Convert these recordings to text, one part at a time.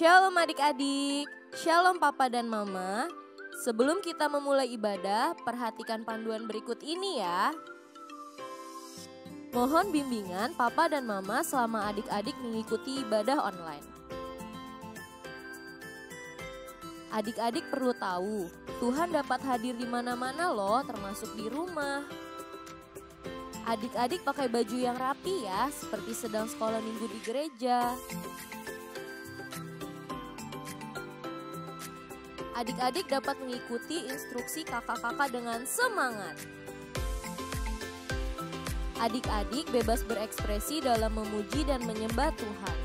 Shalom adik-adik, shalom papa dan mama. Sebelum kita memulai ibadah, perhatikan panduan berikut ini ya. Mohon bimbingan papa dan mama selama adik-adik mengikuti ibadah online. Adik-adik perlu tahu, Tuhan dapat hadir di mana-mana loh, termasuk di rumah. Adik-adik pakai baju yang rapi ya, seperti sedang sekolah minggu di gereja. Adik-adik dapat mengikuti instruksi kakak-kakak dengan semangat. Adik-adik bebas berekspresi dalam memuji dan menyembah Tuhan.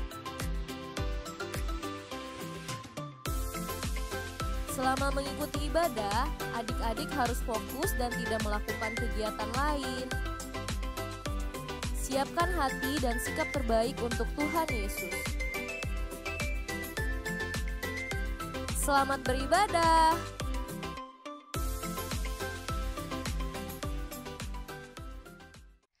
Selama mengikuti ibadah, adik-adik harus fokus dan tidak melakukan kegiatan lain. Siapkan hati dan sikap terbaik untuk Tuhan Yesus. Selamat beribadah.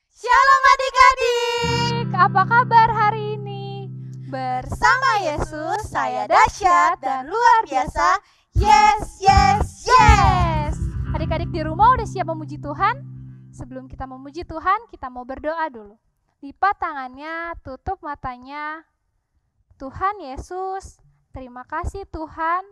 Shalom adik-adik, apa kabar hari ini? Bersama Yesus, saya dahsyat dan luar biasa. Yes, yes, yes. Adik-adik di rumah udah siap memuji Tuhan? Sebelum kita memuji Tuhan, kita mau berdoa dulu. Lipat tangannya, tutup matanya. Tuhan Yesus, terima kasih Tuhan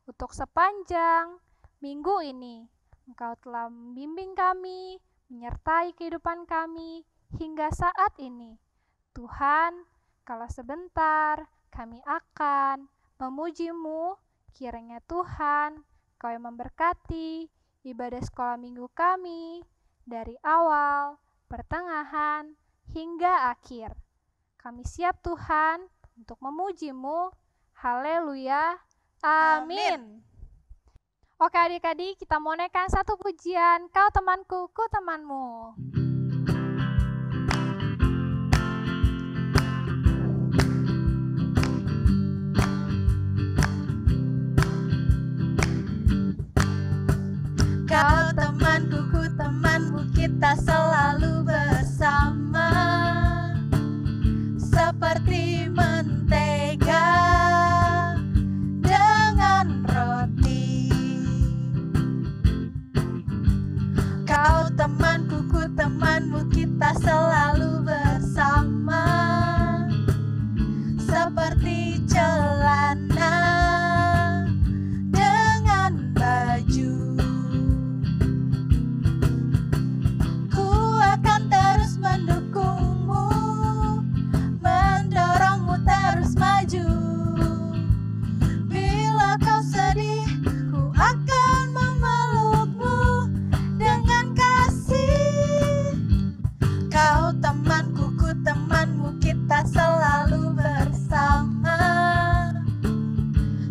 untuk sepanjang minggu ini. Engkau telah membimbing kami, menyertai kehidupan kami hingga saat ini. Tuhan, kalau sebentar kami akan memuji-Mu, kiranya Tuhan, Kau yang memberkati ibadah sekolah minggu kami dari awal, pertengahan, hingga akhir. Kami siap Tuhan untuk memuji-Mu. Haleluya. Amin. Oke adik-adik, kita mau naikkan satu pujian. Kau temanku, ku temanmu. Kau temanku, ku temanmu, kita selalu bersama. Seperti mentega dengan roti. Kau temanku, ku temanmu, kita selalu bersama. Seperti celana dengan baju. Ku akan terus mendukungmu, mendorongmu terus maju. Bila kau sedih, ku akan memelukmu dengan kasih. Kau temanku, ku temanmu, kita selalu bersama.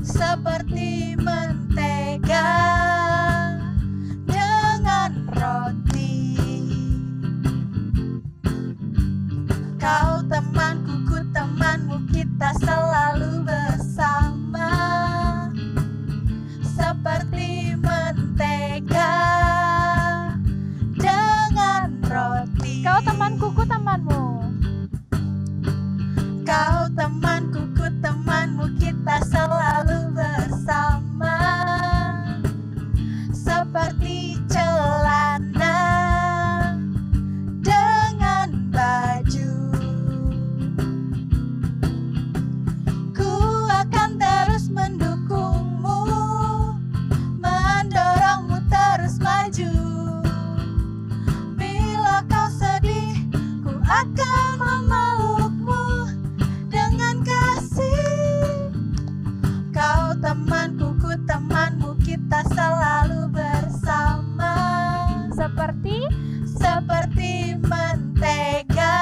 Seperti mentega dengan roti. Kau temanku, ku temanmu, kita selalu bersama. Seperti mentega dengan roti. Kau temanku, ku temanmu. Kau temanku, ku temanmu, kita selalu bersama. Seperti celana dengan baju. Ku akan terus mendukungmu, mendorongmu terus maju. Bila kau sedih, ku akan memelukmu dengan kasih. Kau temanku, ku temanmu, kita selalu bersama. Seperti mentega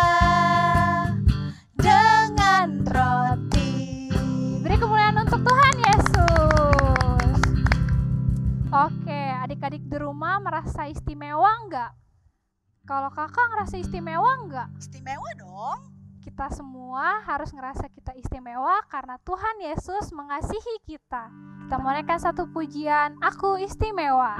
dengan roti. Beri kemuliaan untuk Tuhan Yesus. Oke, adik-adik di rumah merasa istimewa enggak? Kalau kakak ngerasa istimewa enggak? Istimewa dong. Kita semua harus ngerasa kita istimewa karena Tuhan Yesus mengasihi kita. Kita mau naikkan satu pujian, Aku Istimewa.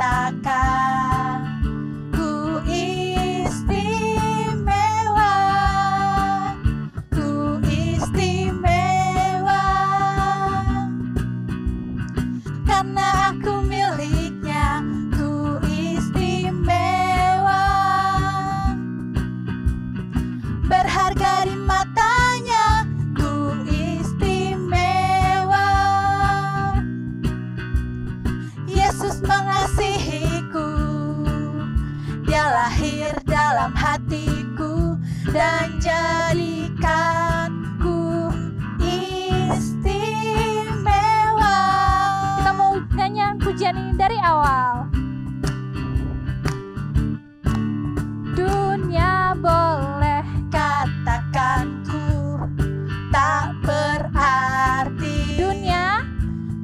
katakan ku istimewa, ku istimewa, karena aku miliknya, ku istimewa, berharga di matanya, ku istimewa. Yesus mengasihiku, Dia lahir dalam hatiku dan jadikanku istimewa. Kita mau nyanyian pujian ini dari awal. Dunia boleh katakan ku tak berarti.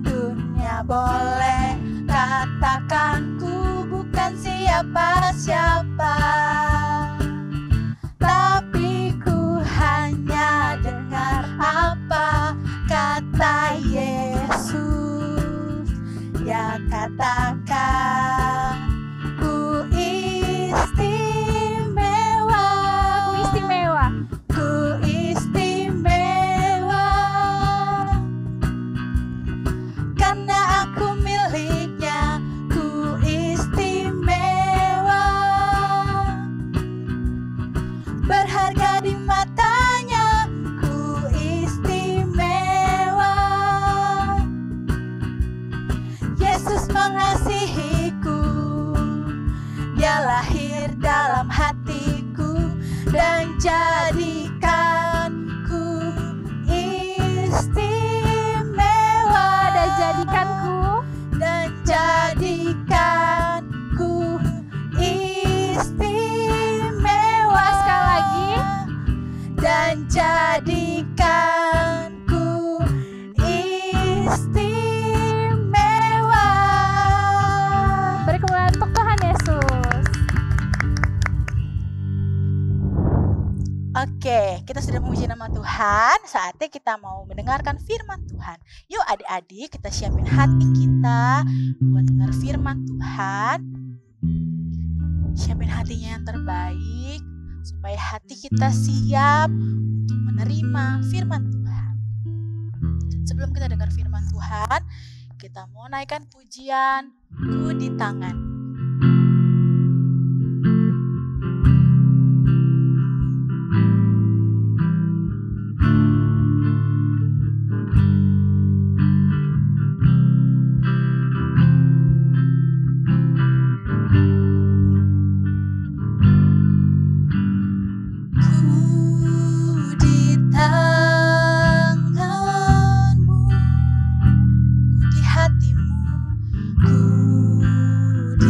Dunia boleh katakan ku bukan siapa-siapa, tapi ku hanya dengar apa kata Yesus. Dia katakan ku istimewa, ku istimewa, ku istimewa, karena aku miliknya, ku istimewa, berharga di matanya, ku istimewa. Yesus mengasihiku, Dia lahir dalam hatiku dan jadikanku istimewa, dan jadikanku istimewa. Sekali lagi, dan jadikanku istimewa. Beri kemuliaan untuk Tuhan Yesus. Oke, kita sudah memuji nama Tuhan. Saatnya kita mau mendengarkan firman Tuhan. Yuk adik-adik, kita siapin hati kita buat dengar firman Tuhan. Siapin hatinya yang terbaik supaya hati kita siap untuk menerima firman Tuhan. Sebelum kita dengar firman Tuhan, kita mau naikkan pujian Ku di Tangan. Ku di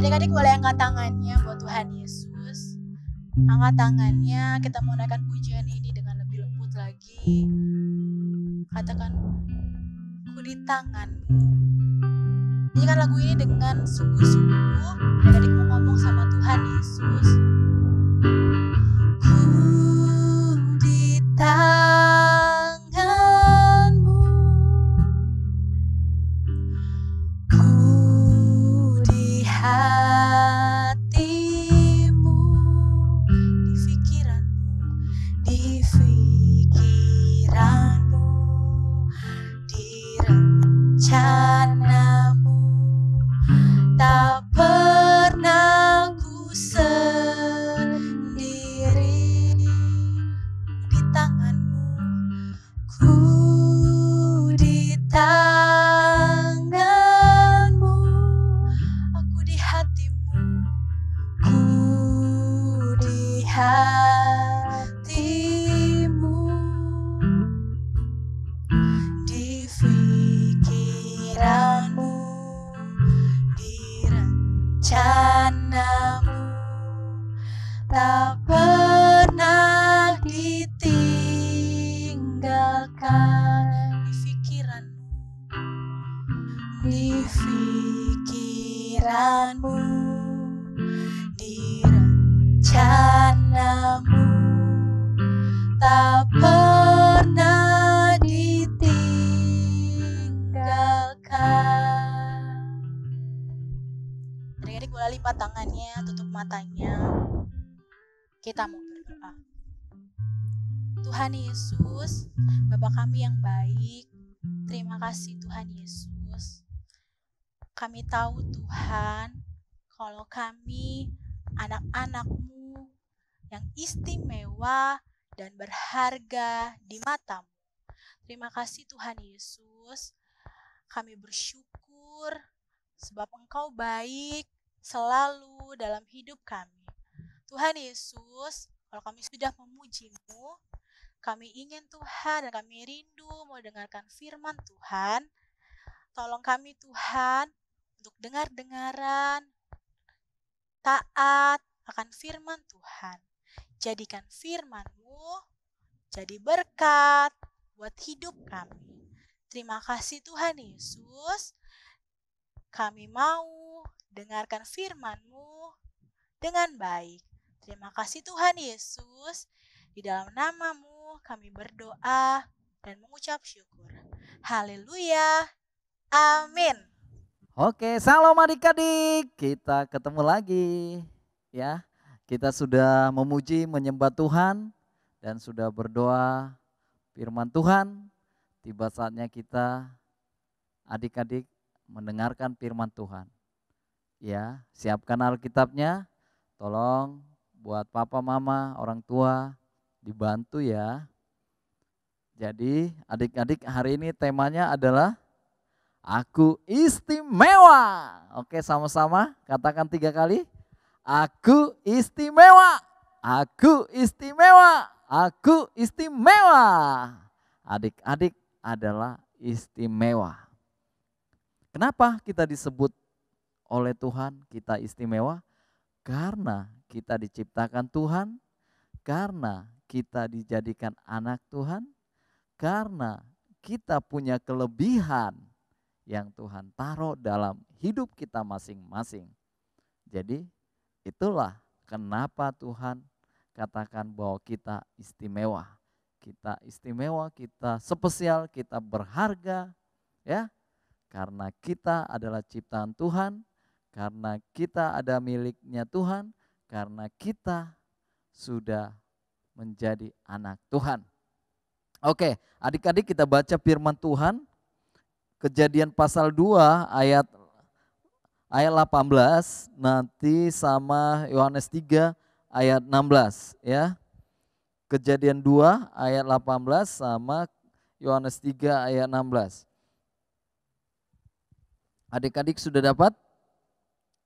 Adik-adik boleh angkat tangannya buat Tuhan Yesus. Angkat tangannya, kita mau naikkan pujian ini dengan lebih lembut lagi. Katakan, ku di tanganmu. Nyanyikan lagu ini dengan sungguh-sungguh. Adik-adik mau ngomong sama Tuhan Yesus. Ku di tanganmu, ku di hatimu, di pikiranmu, di pikiranmu, di rencanamu, tak pernah ku sendiri. Di tanganmu, ku di tanganmu, aku di hatimu, ku di hatimu, di pikiranmu, di rencanamu, tak pernah ditinggalkan. Di pikiranmu, di pikiranmu, di rencanamu, tak pernah ditinggalkan. Adik-adik boleh lipat tangannya, tutup matanya. Kita mau berdoa. Tuhan Yesus, Bapa kami yang baik, terima kasih Tuhan Yesus. Kami tahu Tuhan, kalau kami anak-anak-Mu yang istimewa dan berharga di mata-Mu. Terima kasih Tuhan Yesus, kami bersyukur sebab Engkau baik selalu dalam hidup kami. Tuhan Yesus, kalau kami sudah memuji-Mu, kami ingin Tuhan dan kami rindu mau dengarkan firman Tuhan. Tolong kami Tuhan untuk dengar-dengaran, taat akan firman Tuhan. Jadikan firman-Mu jadi berkat buat hidup kami. Terima kasih Tuhan Yesus. Kami mau dengarkan firman-Mu dengan baik. Terima kasih Tuhan Yesus. Di dalam nama-Mu kami berdoa dan mengucap syukur. Haleluya. Amin. Oke, salam adik-adik. Kita ketemu lagi ya. Kita sudah memuji, menyembah Tuhan dan sudah berdoa firman Tuhan. Tiba saatnya kita adik-adik mendengarkan firman Tuhan. Ya, siapkan Alkitabnya. Tolong buat papa, mama, orang tua dibantu ya. Jadi adik-adik hari ini temanya adalah Aku istimewa. Oke, sama-sama katakan 3 kali. Aku istimewa. Aku istimewa. Aku istimewa. Adik-adik adalah istimewa. Kenapa kita disebut oleh Tuhan kita istimewa? Karena kita diciptakan Tuhan, karena kita dijadikan anak Tuhan, karena kita punya kelebihan yang Tuhan taruh dalam hidup kita masing-masing. Jadi itulah kenapa Tuhan katakan bahwa kita istimewa. Kita istimewa, kita spesial, kita berharga ya. Karena kita adalah ciptaan Tuhan, karena kita ada miliknya Tuhan, karena kita sudah menjadi anak Tuhan. Oke, adik-adik kita baca firman Tuhan. Kejadian pasal 2 ayat 18 nanti sama Yohanes 3 ayat 16 ya. Kejadian 2 ayat 18 sama Yohanes 3 ayat 16. Adik-adik sudah dapat?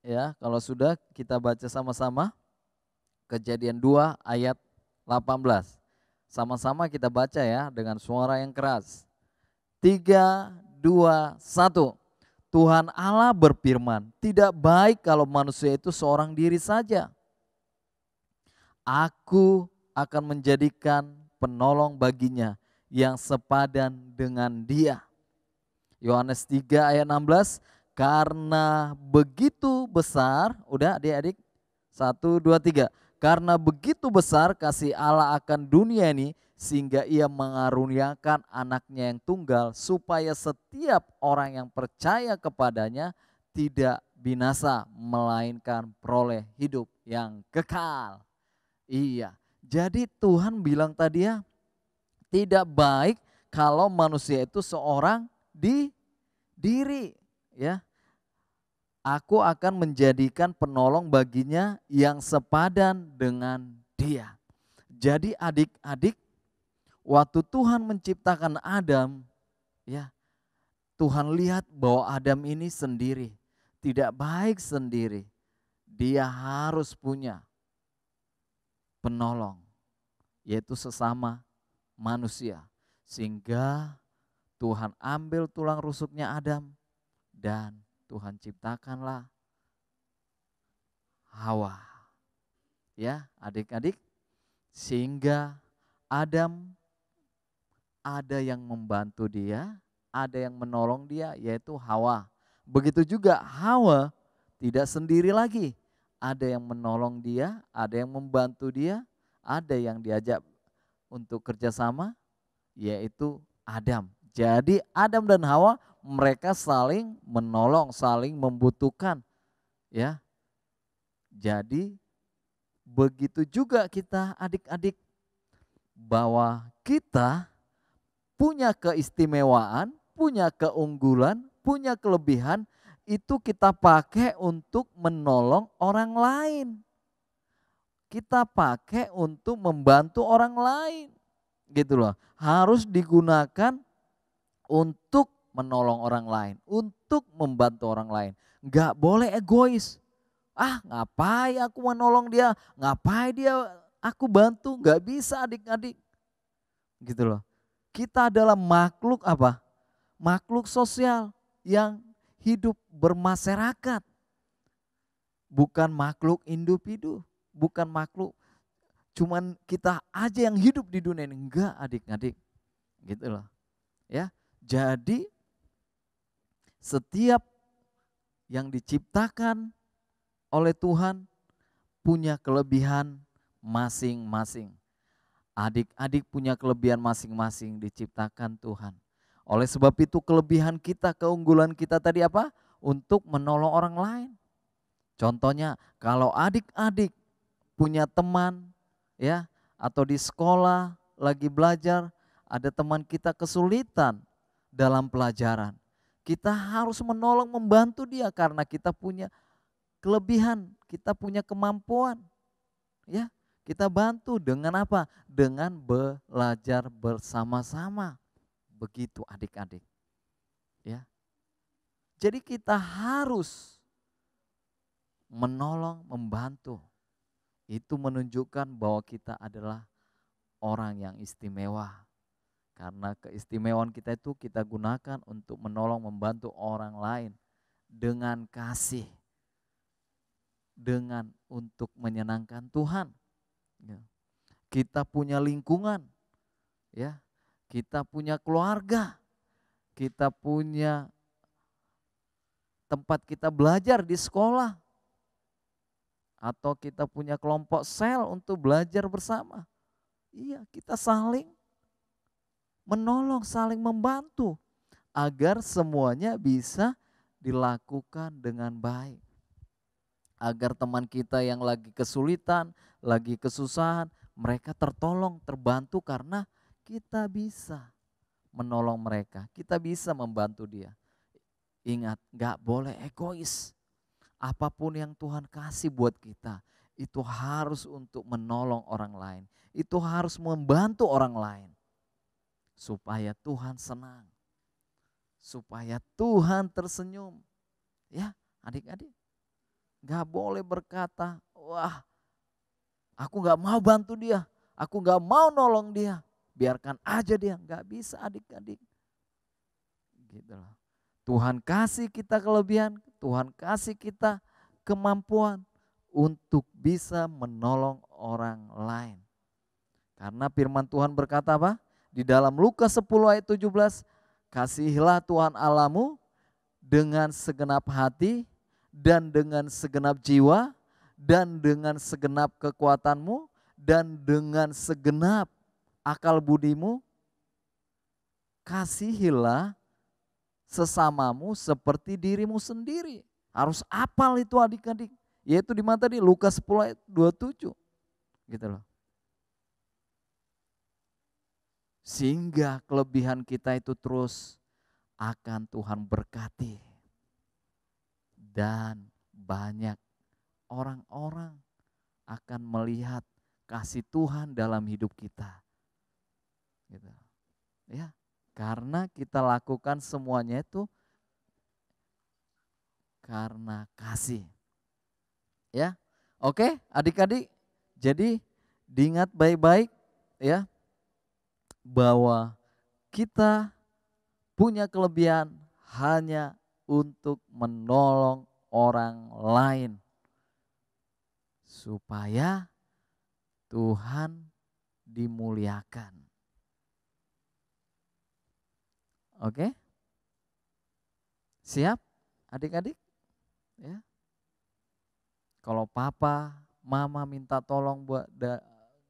Ya, kalau sudah kita baca sama-sama. Kejadian 2 ayat 18. Sama-sama kita baca ya dengan suara yang keras. 3, 2, 1. Tuhan Allah berfirman, tidak baik kalau manusia itu seorang diri saja. Aku akan menjadikan penolong baginya yang sepadan dengan dia. Yohanes 3 ayat 16, karena begitu besar, udah adik-adik, 1, 2, 3. Karena begitu besar kasih Allah akan dunia ini, sehingga ia mengaruniakan anaknya yang tunggal, supaya setiap orang yang percaya kepadanya tidak binasa, melainkan peroleh hidup yang kekal. Iya, jadi Tuhan bilang tadi ya, tidak baik kalau manusia itu seorang diri, ya. Aku akan menjadikan penolong baginya yang sepadan dengan dia. Jadi adik-adik, waktu Tuhan menciptakan Adam, ya, Tuhan lihat bahwa Adam ini sendiri, tidak baik sendiri. Dia harus punya penolong, yaitu sesama manusia. Sehingga Tuhan ambil tulang rusuknya Adam dan Tuhan ciptakanlah Hawa. Ya, adik-adik, sehingga Adam ada yang membantu dia, ada yang menolong dia, yaitu Hawa. Begitu juga Hawa tidak sendiri lagi. Ada yang menolong dia, ada yang membantu dia, ada yang diajak untuk kerjasama, yaitu Adam. Jadi Adam dan Hawa mereka saling menolong, saling membutuhkan, ya. Jadi begitu juga kita adik-adik, bahwa kita punya keistimewaan, punya keunggulan, punya kelebihan, itu kita pakai untuk menolong orang lain. Kita pakai untuk membantu orang lain. Gitu loh. Harus digunakan untuk menolong orang lain, untuk membantu orang lain. Enggak boleh egois. Ah, ngapain aku menolong dia? Ngapain dia aku bantu? Enggak bisa adik-adik. Gitu loh. Kita adalah makhluk apa? Makhluk sosial yang hidup bermasyarakat. Bukan makhluk individu, bukan makhluk cuman kita aja yang hidup di dunia ini. Enggak adik-adik. Gitu loh. Ya. Jadi setiap yang diciptakan oleh Tuhan punya kelebihan masing-masing. Adik-adik punya kelebihan masing-masing diciptakan Tuhan. Oleh sebab itu kelebihan kita, keunggulan kita tadi apa? Untuk menolong orang lain. Contohnya kalau adik-adik punya teman, ya, atau di sekolah lagi belajar, ada teman kita kesulitan dalam pelajaran. Kita harus menolong, membantu dia karena kita punya kelebihan, kita punya kemampuan. Ya, kita bantu dengan apa? Dengan belajar bersama-sama. Begitu adik-adik. Ya. Jadi kita harus menolong, membantu. Itu menunjukkan bahwa kita adalah orang yang istimewa. Karena keistimewaan kita itu kita gunakan untuk menolong, membantu orang lain dengan kasih, dengan untuk menyenangkan Tuhan. Ya. Kita punya lingkungan, ya, kita punya keluarga, kita punya tempat kita belajar di sekolah, atau kita punya kelompok sel untuk belajar bersama. Iya, kita saling menolong, saling membantu agar semuanya bisa dilakukan dengan baik. Agar teman kita yang lagi kesulitan, lagi kesusahan, mereka tertolong, terbantu karena kita bisa menolong mereka, kita bisa membantu dia. Ingat, gak boleh egois. Apapun yang Tuhan kasih buat kita, itu harus untuk menolong orang lain. Itu harus membantu orang lain. Supaya Tuhan senang. Supaya Tuhan tersenyum. Ya, adik-adik. Gak boleh berkata, wah, aku gak mau bantu dia. Aku gak mau nolong dia. Biarkan aja dia. Gak bisa adik-adik. Gitu loh. Tuhan kasih kita kelebihan, Tuhan kasih kita kemampuan untuk bisa menolong orang lain. Karena firman Tuhan berkata apa? Di dalam Lukas 10 ayat 17, kasihilah Tuhan Allahmu dengan segenap hati dan dengan segenap jiwa dan dengan segenap kekuatanmu dan dengan segenap akal budimu. Kasihilah sesamamu seperti dirimu sendiri. Harus hafal itu adik-adik. Yaitu di mana tadi? Lukas 10 ayat 27. Gitu loh. Sehingga kelebihan kita itu terus akan Tuhan berkati. Dan banyak orang-orang akan melihat kasih Tuhan dalam hidup kita. Gitu. Ya, karena kita lakukan semuanya itu karena kasih. Ya. Oke, adik-adik. Jadi diingat baik-baik ya bahwa kita punya kelebihan hanya untuk menolong orang lain supaya Tuhan dimuliakan. Oke? Siap adik-adik? Ya. Kalau papa, mama minta tolong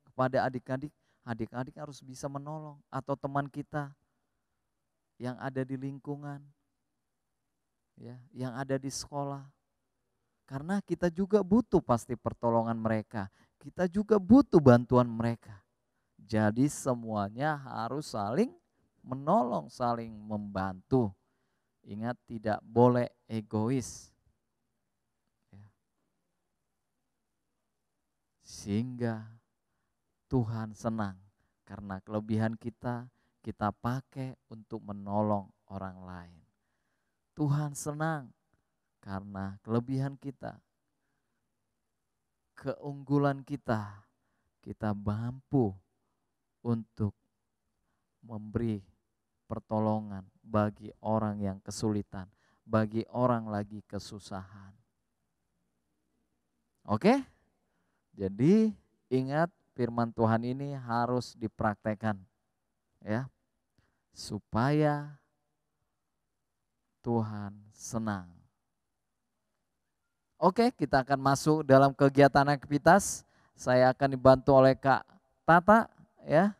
kepada adik-adik, adik-adik harus bisa menolong, atau teman kita yang ada di lingkungan, ya, yang ada di sekolah. Karena kita juga butuh pasti pertolongan mereka, kita juga butuh bantuan mereka. Jadi semuanya harus saling menolong, saling membantu. Ingat, tidak boleh egois. Sehingga Tuhan senang karena kelebihan kita pakai untuk menolong orang lain. Tuhan senang karena kelebihan kita, keunggulan kita mampu untuk memberi pertolongan bagi orang yang kesulitan, bagi orang lagi kesusahan. Oke? Jadi ingat, firman Tuhan ini harus dipraktekkan ya, supaya Tuhan senang. Oke, kita akan masuk dalam kegiatan aktivitas. Saya akan dibantu oleh Kak Tata ya.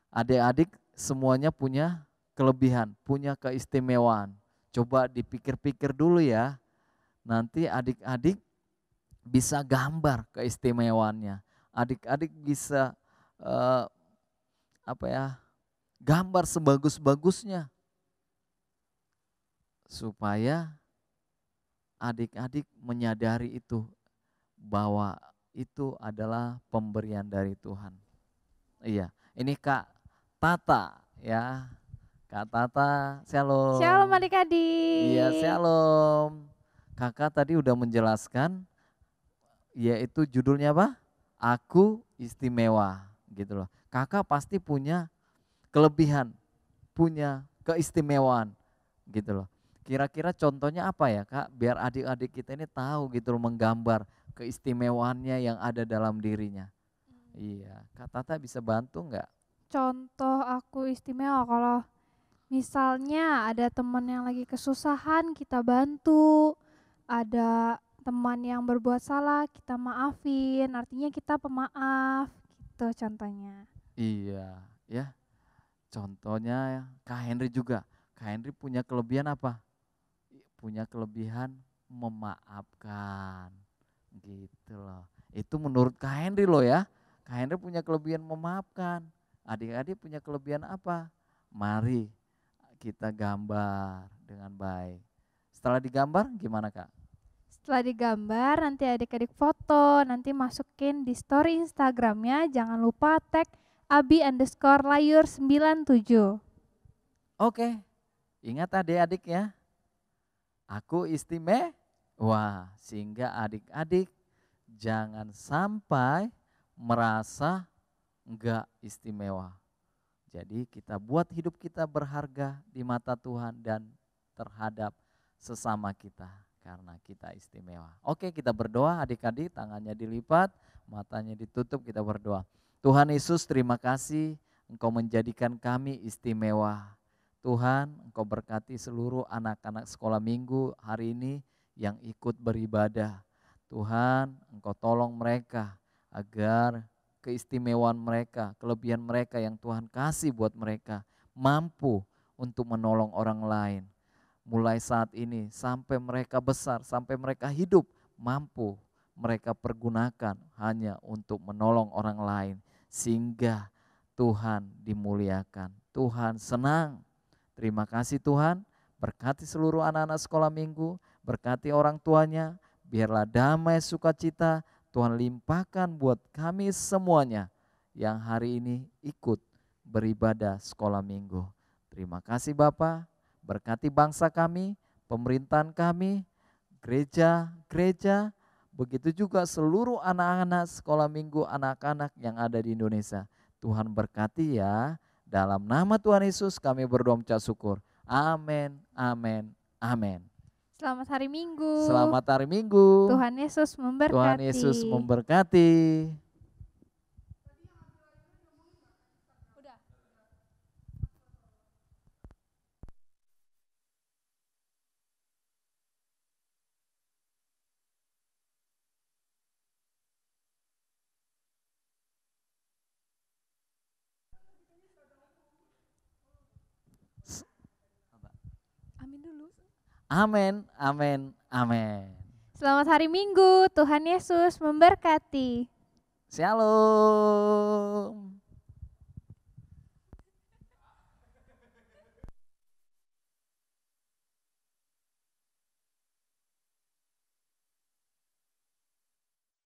Adik-adik semuanya punya kelebihan, punya keistimewaan. Coba dipikir-pikir dulu ya. Nanti adik-adik bisa gambar keistimewaannya. Adik-adik bisa gambar sebagus-bagusnya. Supaya adik-adik menyadari itu, bahwa itu adalah pemberian dari Tuhan. Iya, ini Kak Tata ya. Kak Tata, shalom. Shalom adik-adik. Iya, shalom. Kakak tadi udah menjelaskan, yaitu judulnya apa? Aku istimewa, gitu loh. Kakak pasti punya kelebihan, punya keistimewaan, gitu loh. Kira-kira contohnya apa ya Kak? Biar adik-adik kita ini tahu gitu loh, menggambar keistimewaannya yang ada dalam dirinya. Iya, Kak Tata bisa bantu nggak? Contoh aku istimewa, kalau misalnya ada teman yang lagi kesusahan, kita bantu. Ada teman yang berbuat salah, kita maafin, artinya kita pemaaf, gitu contohnya. Iya, ya. Contohnya Kak Henry juga. Kak Henry punya kelebihan apa? Punya kelebihan memaafkan, gitu loh. Itu menurut Kak Henry loh ya. Kak Henry punya kelebihan memaafkan. Adik-adik punya kelebihan apa? Mari kita gambar dengan baik. Setelah digambar gimana Kak? Setelah digambar, nanti adik-adik foto, nanti masukin di story Instagramnya. Jangan lupa tag abi_layur97. Oke, ingat adik-adik ya. Aku istimewa, sehingga adik-adik jangan sampai merasa enggak istimewa. Jadi kita buat hidup kita berharga di mata Tuhan dan terhadap sesama kita karena kita istimewa. Oke, kita berdoa, adik-adik tangannya dilipat, matanya ditutup, kita berdoa. Tuhan Yesus, terima kasih Engkau menjadikan kami istimewa. Tuhan, Engkau berkati seluruh anak-anak sekolah minggu hari ini yang ikut beribadah. Tuhan, Engkau tolong mereka agar keistimewaan mereka, kelebihan mereka yang Tuhan kasih buat mereka mampu untuk menolong orang lain. Mulai saat ini sampai mereka besar, sampai mereka hidup, mampu mereka pergunakan hanya untuk menolong orang lain. Sehingga Tuhan dimuliakan, Tuhan senang. Terima kasih Tuhan, berkati seluruh anak-anak sekolah minggu, berkati orang tuanya, biarlah damai sukacita Tuhan limpahkan buat kami semuanya yang hari ini ikut beribadah sekolah minggu. Terima kasih Bapa, berkati bangsa kami, pemerintahan kami, gereja-gereja, begitu juga seluruh anak-anak sekolah minggu, anak-anak yang ada di Indonesia. Tuhan berkati ya, dalam nama Tuhan Yesus kami berdoa mengucap syukur. Amin, amin, amin. Selamat hari Minggu. Selamat hari Minggu. Tuhan Yesus memberkati. Tuhan Yesus memberkati. Amin dulu. Amin, amin, amin. Selamat hari Minggu. Tuhan Yesus memberkati. Shalom.